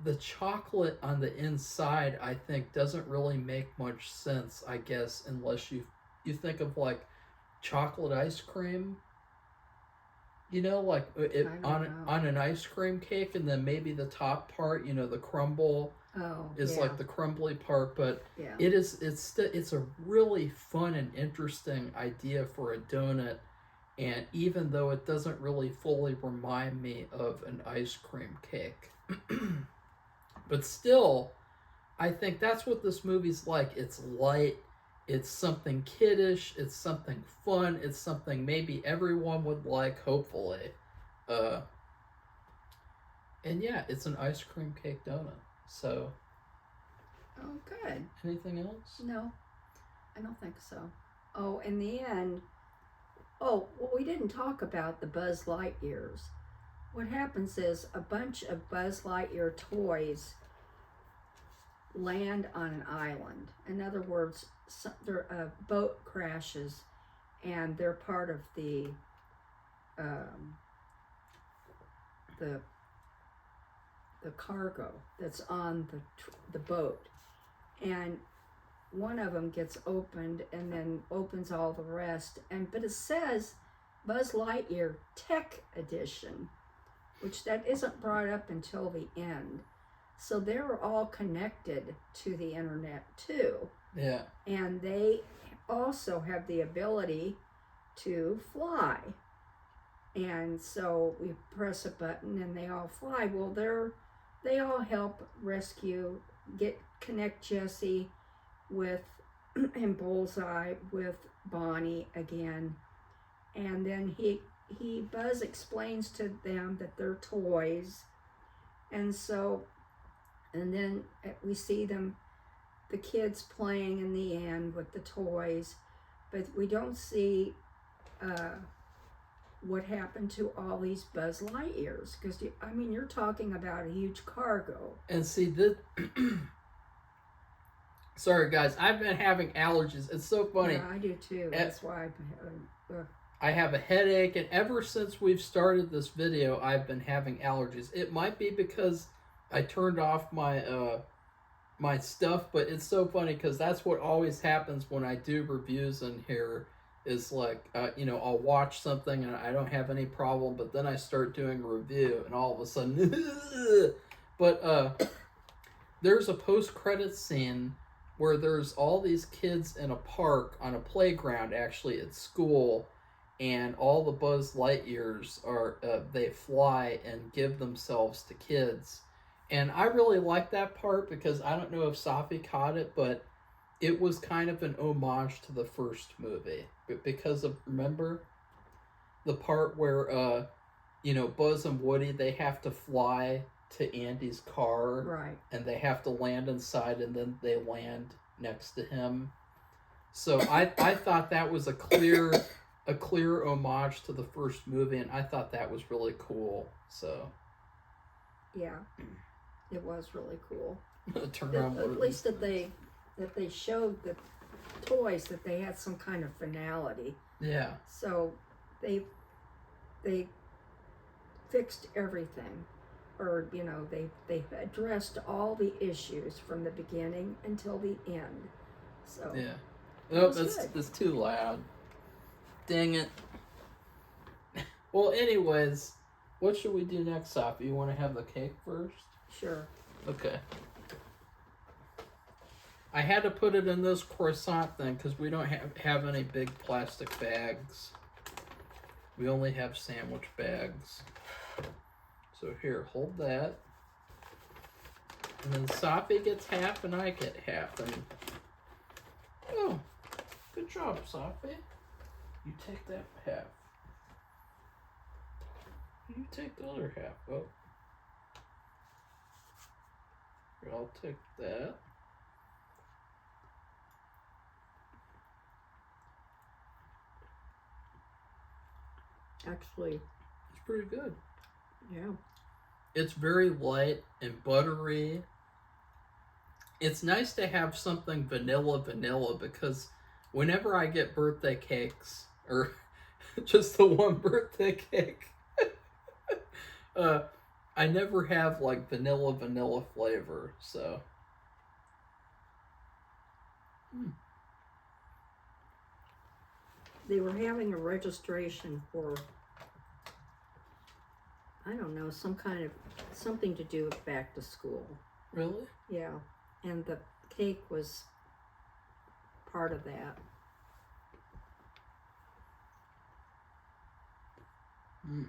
the chocolate on the inside, I think, doesn't really make much sense, I guess, unless you think of like chocolate ice cream, like it on an ice cream cake, and then maybe the top part, the crumble is like the crumbly part. But it's a really fun and interesting idea for a donut. And even though it doesn't really fully remind me of an ice cream cake, but still, I think that's what this movie's like. It's light, it's something kiddish, it's something fun, it's something maybe everyone would like, hopefully. And yeah, it's an ice cream cake donut. So. Oh, good. Anything else? No, I don't think so. Oh, in the end, well, we didn't talk about the Buzz Lightyears. What happens is a bunch of Buzz Lightyear toys land on an island. In other words, a boat crashes, and they're part of the cargo that's on the boat, and one of them gets opened and then opens all the rest. But it says Buzz Lightyear Tech Edition, which that isn't brought up until the end. So they're all connected to the internet too. Yeah. And they also have the ability to fly. And so we press a button and they all fly. Well, they all help rescue, connect Jessie with and Bullseye with Bonnie again. And then Buzz explains to them that they're toys. And then we see the kids playing in the end with the toys, but we don't see what happened to all these Buzz Lightyears, because you're talking about a huge cargo. And see Sorry, guys. I've been having allergies. It's so funny. Yeah, I do too. That's why. I have a headache, and ever since we've started this video, I've been having allergies. It might be because I turned off my stuff, but it's so funny because that's what always happens when I do reviews in here. Is like, I'll watch something and I don't have any problem, but then I start doing a review, and all of a sudden, but there's a post-credits scene where there's all these kids in a park on a playground, actually at school, and all the Buzz Lightyears are they fly and give themselves to kids, and I really like that part because I don't know if Safi caught it, but it was kind of an homage to the first movie, because of, remember the part where Buzz and Woody, they have to fly to Andy's car, right, and they have to land inside, and then they land next to him. So I thought that was a clear homage to the first movie, and I thought that was really cool. So yeah, it was really cool. Turn around. At least that they showed the toys that they had some kind of finality. Yeah. So they fixed everything, or they addressed all the issues from the beginning until the end. So yeah. Oh, that's too loud. Dang it. Well, anyways, what should we do next, Safi? You want to have the cake first? Sure. Okay. I had to put it in this croissant thing because we don't have any big plastic bags. We only have sandwich bags. So here, hold that. And then Safi gets half and I get half. And oh, good job, Safi. You take that half. You take the other half. Oh. Here, I'll take that. Actually, It's pretty good. yeah. It's very light and buttery. It's nice to have something vanilla because whenever I get birthday cakes, or just the one birthday cake, I never have like vanilla flavor, so. They were having a registration for, I don't know, something to do with back to school. Really? Yeah, and the cake was part of that. Mm.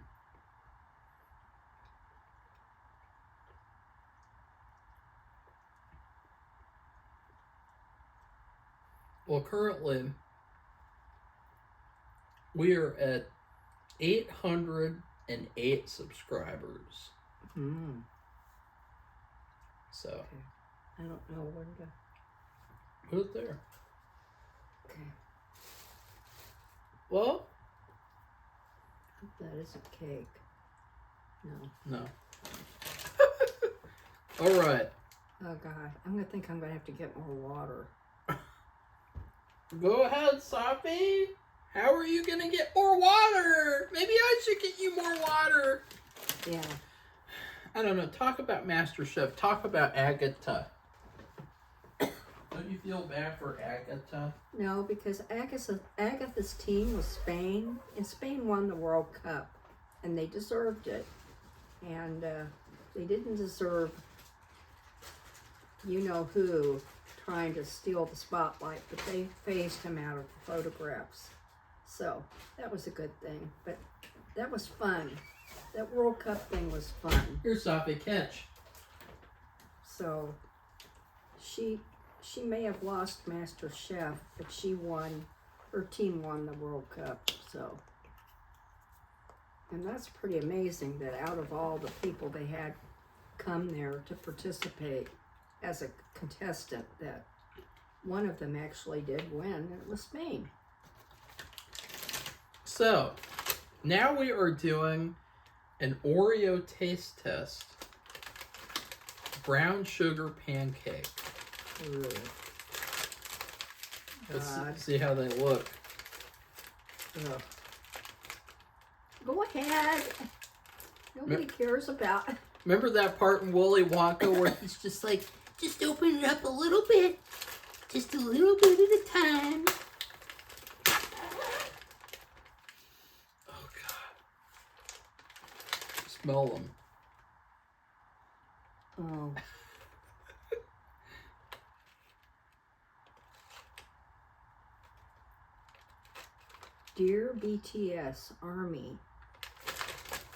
Well, currently, we are at 808 subscribers. Mm. So. Okay. I don't know where to. Put it there. Okay. Well. That is a cake. No. No. All right. Oh God, I'm gonna have to get more water. Go ahead, Safi. How are you gonna get more water? Maybe I should get you more water. Yeah. I don't know. Talk about MasterChef. Talk about Agatha. Don't you feel bad for Agatha? No, because Agatha's team was Spain, and Spain won the World Cup, and they deserved it. And they didn't deserve, who, trying to steal the spotlight, but they phased him out of the photographs. So that was a good thing. But that was fun. That World Cup thing was fun. Here's Safi, catch. So she may have lost Master Chef, but she won. Her team won the World Cup. So, and that's pretty amazing that out of all the people they had come there to participate as a contestant, that one of them actually did win, and it was Spain. So, now we are doing an Oreo taste test. Brown sugar pancake. Ugh. Let's God. see how they look. Ugh. Go ahead. Nobody cares about. Remember that part in Willy Wonka where he's just like, just open it up a little bit. Just a little bit at a time. Oh, God. Smell them. Oh. Dear BTS Army.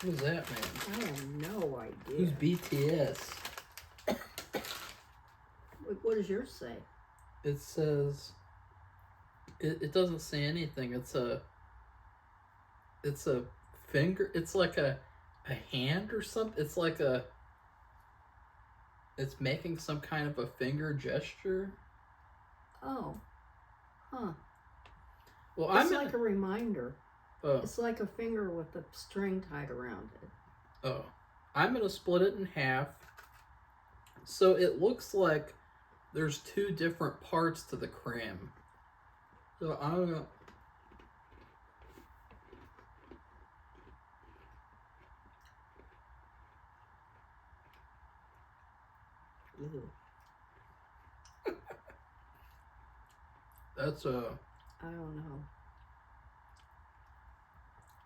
Who's that, man? I have no idea. Who's BTS? What does yours say? It says... It doesn't say anything. It's a finger. It's like a hand or something. It's like a... It's making some kind of a finger gesture. Oh. Huh. Well, It's like a reminder. Oh. It's like a finger with a string tied around it. Oh. I'm going to split it in half. So it looks like there's two different parts to the cream. So I'm going to... Ew. That's I don't know.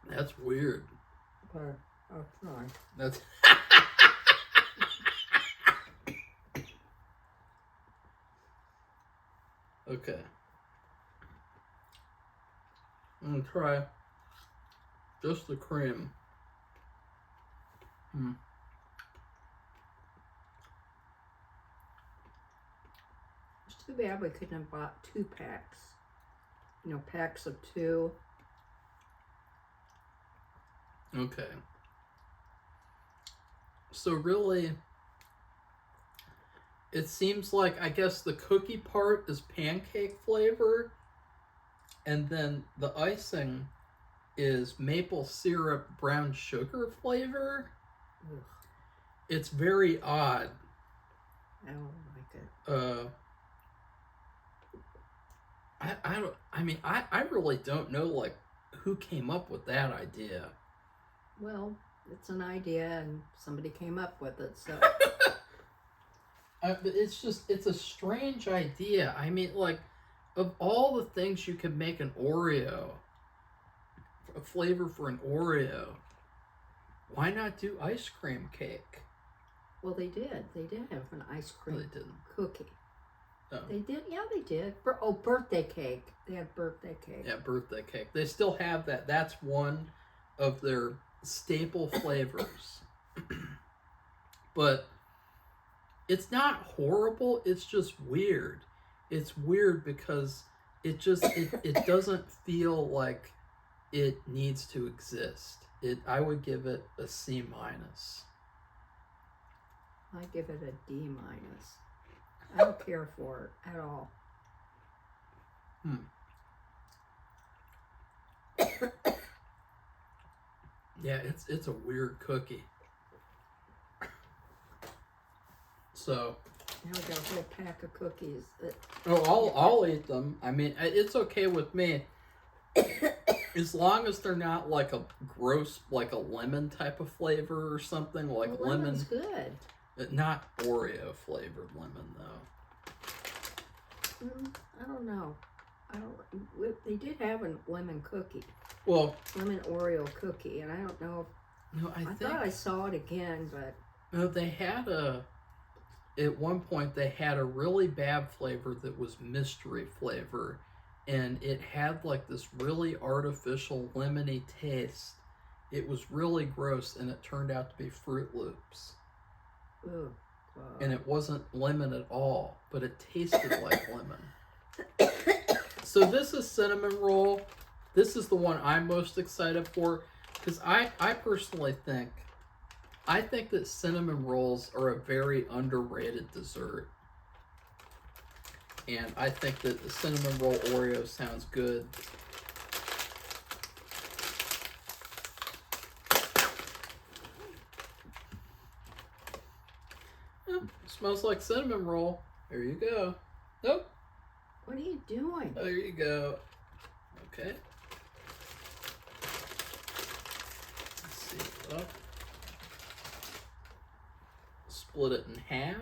That's weird. But I'll try. That's... Okay. I'm gonna try just the cream. It's too bad we couldn't have bought 2 packs. You know, packs of 2. Okay. So really, it seems like, I guess the cookie part is pancake flavor, and then the icing is maple syrup brown sugar flavor. Ugh, It's very odd. I don't like it. I really don't know, like, who came up with that idea. Well, it's an idea and somebody came up with it, so. But it's a strange idea. I mean, like, of all the things you could make an Oreo, a flavor for an Oreo, why not do ice cream cake? Well, they did. They did have an ice cream No, they didn't. cookie. Oh. They did? Yeah, they did. Birthday cake. They had birthday cake. Yeah, birthday cake. They still have that. That's one of their staple flavors. But it's not horrible. It's just weird. It's weird because it doesn't feel like it needs to exist. I would give it a C-. I give it a D-. I don't care for it at all. Yeah, it's a weird cookie. So. Now we got a whole pack of cookies. I'll eat them. I mean, it's okay with me. As long as they're not like a gross, like a lemon type of flavor or something, like well, lemon. Lemon's good. Not Oreo flavored lemon, though. I don't know. They did have a lemon cookie. Well, lemon Oreo cookie, and I don't know. No, I thought I saw it again, but no, they had at one point they had a really bad flavor that was mystery flavor, and it had like this really artificial lemony taste. It was really gross, and it turned out to be Fruit Loops. Ugh. And it wasn't lemon at all, but it tasted like lemon. So this is cinnamon roll. This is the one I'm most excited for, because I personally think that cinnamon rolls are a very underrated dessert. And I think that the cinnamon roll Oreo sounds good. Smells like cinnamon roll. There you go. Nope. What are you doing? There you go. Okay. Let's see. Well, split it in half.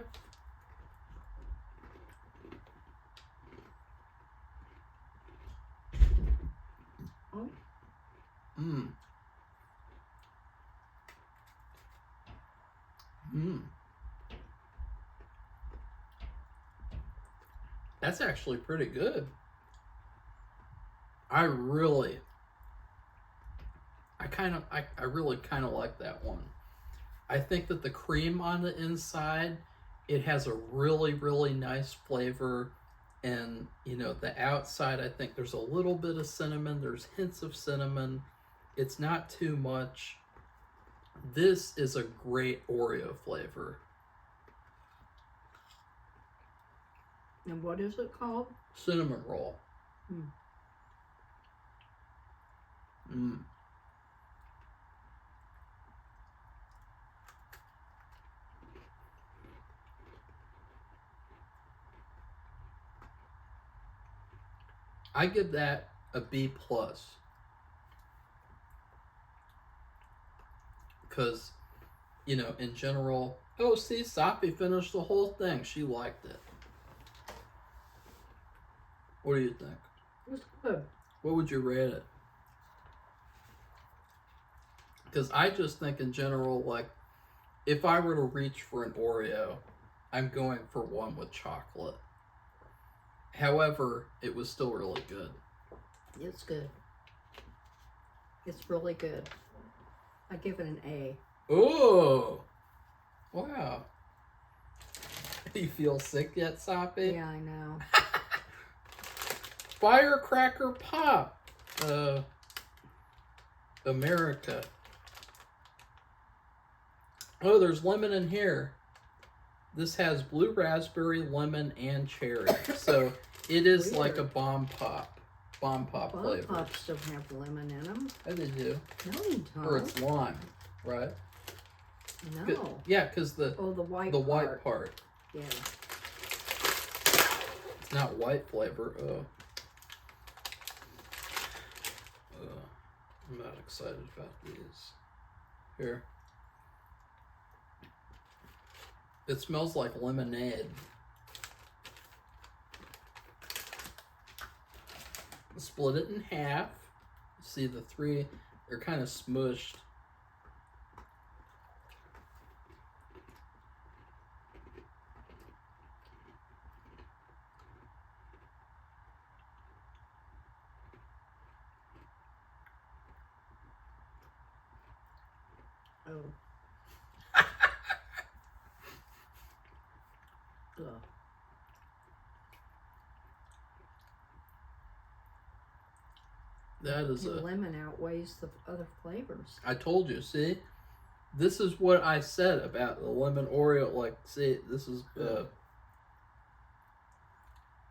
Oh. Mmm. Mmm. That's actually pretty good. I really like that one. I think that the cream on the inside, it has a really, really nice flavor. And, you know, the outside, I think there's a little bit of cinnamon. There's hints of cinnamon. It's not too much. This is a great Oreo flavor. And what is it called? Cinnamon roll. Mm. Mm. I give that a B plus. Because, you know, in general, oh, see, Sapi finished the whole thing. She liked it. What do you think? It's good. What would you rate it? Because I just think in general, like, if I were to reach for an Oreo, I'm going for one with chocolate. However, it was still really good. It's good. It's really good. I give it an A. Oh! Wow. You feel sick yet, Sapi? Yeah, I know. Firecracker Pop. America. Oh, there's lemon in here. This has blue raspberry, lemon, and cherry. So it is Weird. like a bomb pop. Bomb pop Bomb flavor. Pops don't have lemon in them. Oh, they do. No, they don't. Or it's lime, right? No. Yeah, because the white white part. Yeah. It's not white flavor. I'm not excited about these. Here. It smells like lemonade. Split it in half. See the three, they're kind of smushed. Oh. Ugh. That is And lemon outweighs the other flavors. I told you, see? This is what I said about the lemon Oreo. Like, see, this is,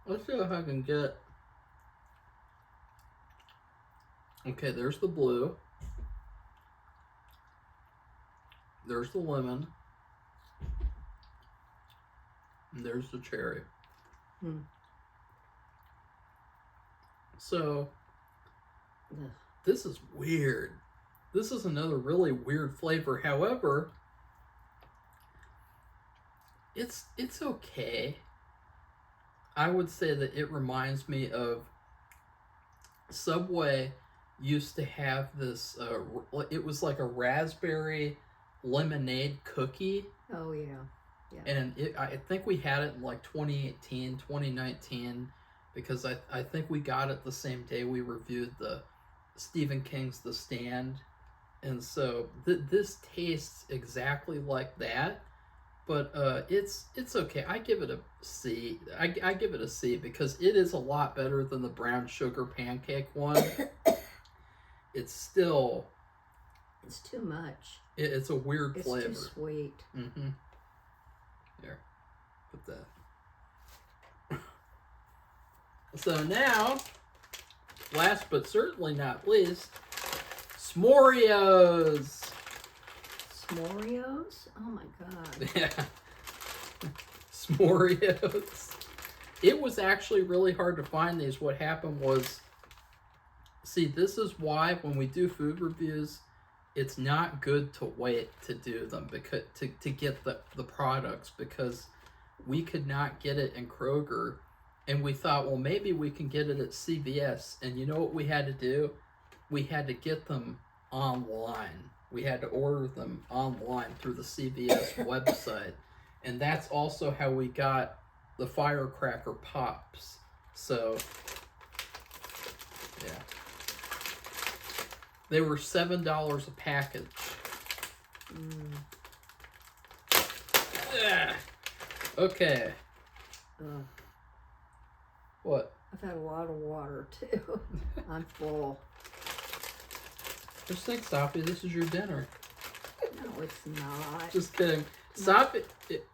let's see if I can get, okay, there's the blue. There's the lemon. And there's the cherry. Hmm. So, Ugh. this is weird. This is another really weird flavor. However, it's okay. I would say that it reminds me of Subway used to have this, it was like a raspberry lemonade cookie. Oh, yeah. And I think we had it in like 2018, 2019, because I think we got it the same day we reviewed the Stephen King's The Stand. And so this tastes exactly like that, but it's okay. I give it a C. I give it a C because it is a lot better than the brown sugar pancake one. It's still... It's too much. It's a weird flavor. It's too sweet. Mm-hmm. Here, put that. So now, last but certainly not least, S'moreos. S'moreos? Oh my god. Yeah. S'moreos. it was actually really hard to find these. What happened was, see, this is why when we do food reviews, it's not good to wait to do them because to get the products, because we could not get it in Kroger, and we thought, well, maybe we can get it at CVS. And you know what we had to do? We had to get them online. We had to order them online through the CVS website. And that's also how we got the firecracker pops. So, yeah. They were $7 a package. Ugh. Okay. What? I've had a lot of water too. I'm full. Just think, Sophie, this is your dinner. No, it's not. Just kidding. Sophie,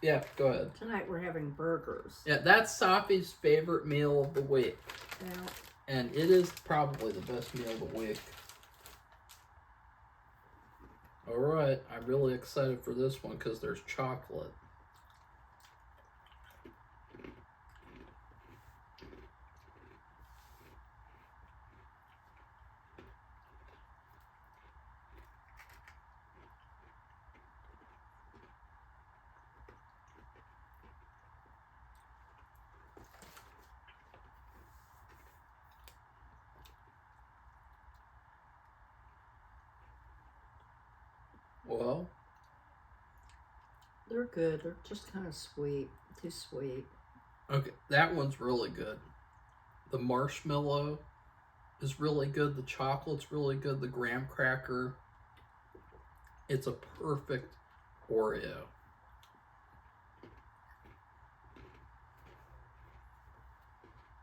yeah, go ahead. Tonight we're having burgers. Yeah, that's Sophie's favorite meal of the week. Yeah. And it is probably the best meal of the week. Alright, I'm really excited for this one because there's chocolate. Well, They're good. They're just kind of sweet. Too sweet. okay, that one's really good. The marshmallow is really good. The chocolate's really good. The graham cracker. It's a perfect Oreo.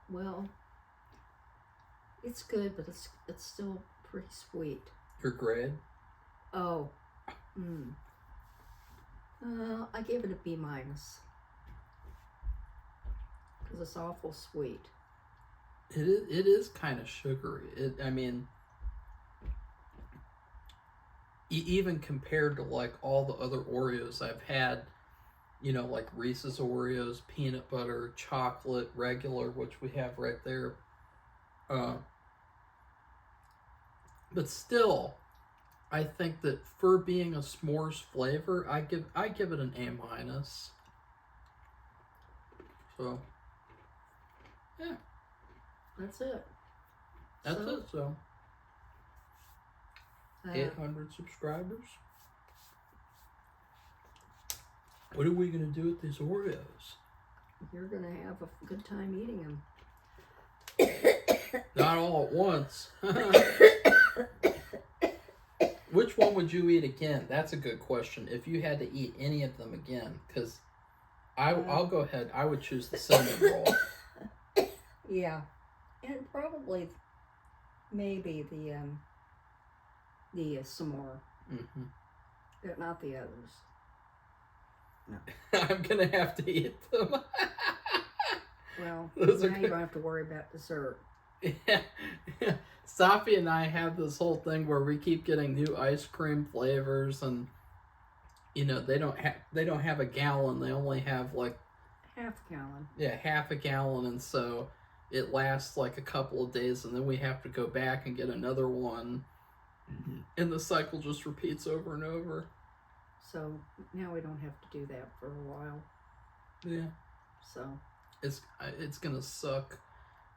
Well, it's good, but it's still pretty sweet. Your grade? Oh. I gave it a B minus. Because it's awful sweet. It is kind of sugary. I mean, even compared to like all the other Oreos I've had, you know, like Reese's Oreos, peanut butter, chocolate, regular, which we have right there. But still, I think that for being a s'mores flavor, I give it an A minus. So, yeah. That's it. That's it. So, 800 subscribers. What are we gonna do with these Oreos? You're gonna have a good time eating them. Not all at once. Which one would you eat again? That's a good question. If you had to eat any of them again, because I'll go ahead. I would choose the cinnamon roll. Yeah, and probably maybe the s'more, but not the others. No. I'm gonna have to eat them. Well, Those now are you don't have to worry about dessert. Yeah. Safi and I have this whole thing where we keep getting new ice cream flavors, and you know they don't have a gallon. They only have like half gallon. Yeah, half a gallon, and so it lasts like a couple of days, and then we have to go back and get another one, and the cycle just repeats over and over. So now we don't have to do that for a while. Yeah. So it's gonna suck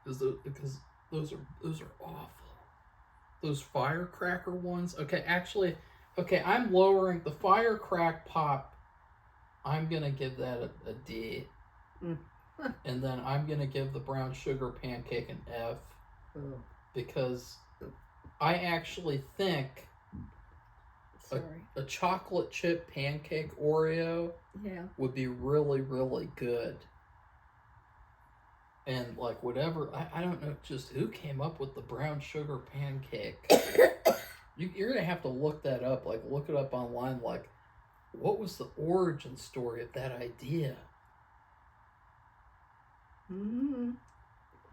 because those are awful. Those firecracker ones. Okay, actually, I'm lowering the firecrack pop. I'm gonna give that a D. And then I'm gonna give the brown sugar pancake an F. Because I actually think a chocolate chip pancake Oreo would be really, really good. And like whatever, I don't know just who came up with the brown sugar pancake. You're gonna have to look that up, like look it up online, like what was the origin story of that idea?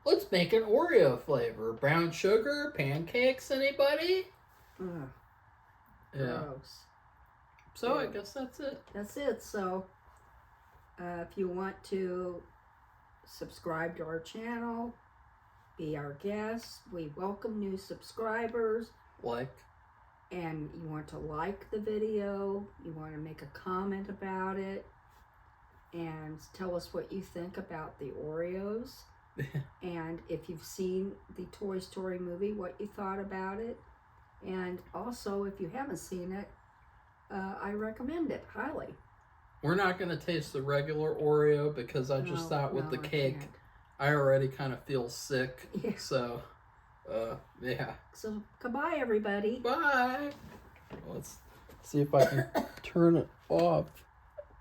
Let's make an Oreo flavor. Brown sugar, pancakes, anybody? Yeah. Gross. So I guess that's it. That's it. So if you want to subscribe to our channel, be our guest. We welcome new subscribers. And you want to like the video, you want to make a comment about it, and tell us what you think about the Oreos. And if you've seen the Toy Story movie, what you thought about it. And also, if you haven't seen it, I recommend it highly. We're not going to taste the regular Oreo because I just thought with the cake, I already kind of feel sick. Yeah. So, yeah. So, goodbye, everybody. Bye. Let's see if I can turn it off.